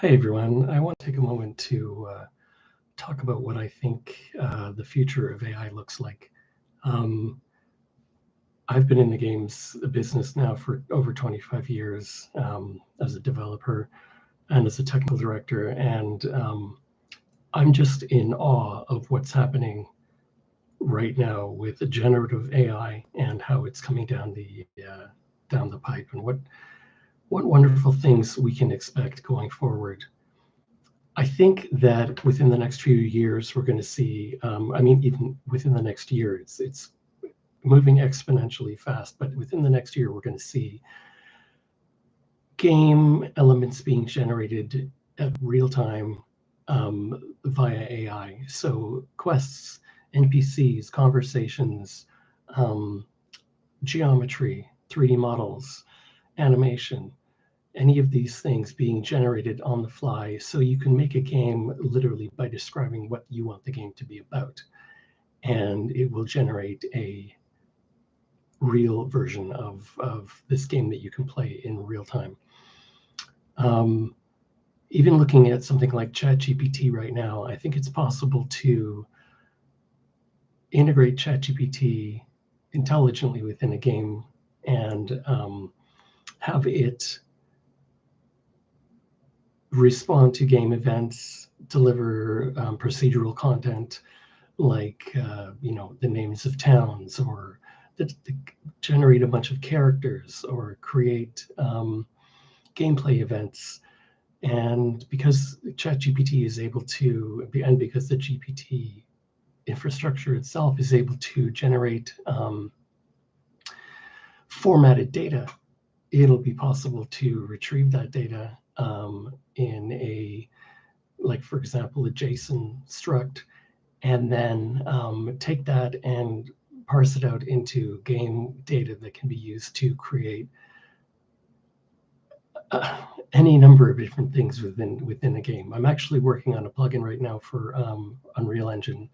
Hi, everyone. I want to take a moment to talk about what I think the future of AI looks like. Um, I've been in the games business now for over 25 years as a developer and as a technical director, and I'm just in awe of what's happening right now with generative AI and how it's coming down the pipe, and what wonderful things we can expect going forward. I think that within the next few years, we're going to see, even within the next year, it's moving exponentially fast, but within the next year, we're going to see game elements being generated at real time via AI. So quests, NPCs, conversations, geometry, 3D models, animation, any of these things being generated on the fly, so you can make a game literally by describing what you want the game to be about, and it will generate a real version of this game that you can play in real time. Even looking at something like ChatGPT right now, I think it's possible to integrate ChatGPT intelligently within a game and have it respond to game events, deliver procedural content like the names of towns, or generate a bunch of characters, or create gameplay events. And because ChatGPT is able to, and because the GPT infrastructure itself is able to generate formatted data, it'll be possible to retrieve that data in a, like, for example, a JSON struct, and then take that and parse it out into game data that can be used to create any number of different things within a game. I'm actually working on a plugin right now for Unreal Engine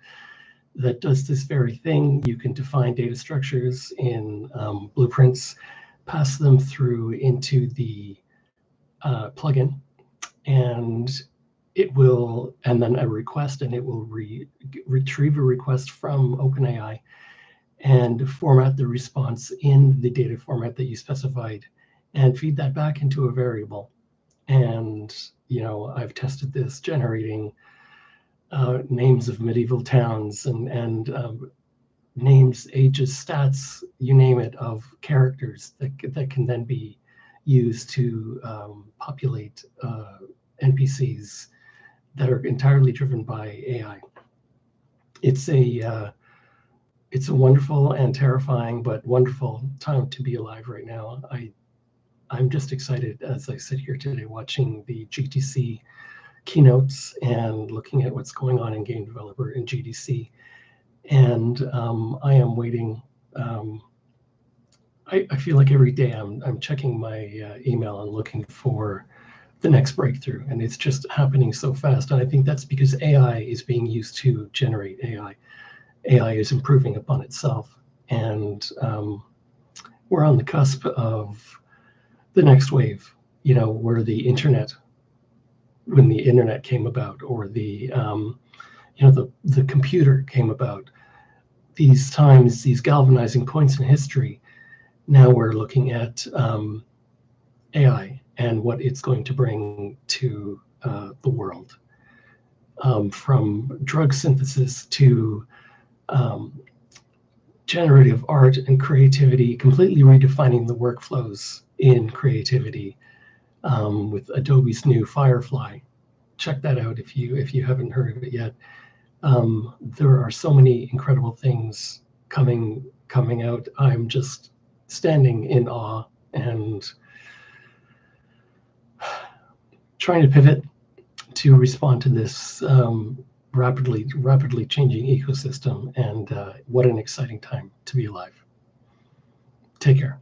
that does this very thing. You can define data structures in blueprints, pass them through into the plugin, and it will, and then a request, and it will retrieve a request from OpenAI and format the response in the data format that you specified, and feed that back into a variable. And I've tested this generating names of medieval towns and names, ages, stats, you name it, of characters that can then be used to populate NPCs that are entirely driven by AI. It's a wonderful and terrifying but wonderful time to be alive right now. I'm just excited as I sit here today watching the GTC keynotes and looking at what's going on in Game Developer and GDC. And I am waiting. I feel like every day I'm checking my email and looking for the next breakthrough, and it's just happening so fast. And I think that's because AI is being used to generate AI. AI is improving upon itself, and we're on the cusp of the next wave. Where the internet, when the internet came about, or the computer came about. These times, these galvanizing points in history. Now we're looking at AI and what it's going to bring to the world, from drug synthesis to generative art and creativity, completely redefining the workflows in creativity with Adobe's new Firefly. Check that out if you haven't heard of it yet. There are so many incredible things coming out. I'm just standing in awe and trying to pivot to respond to this rapidly changing ecosystem. And what an exciting time to be alive. Take care.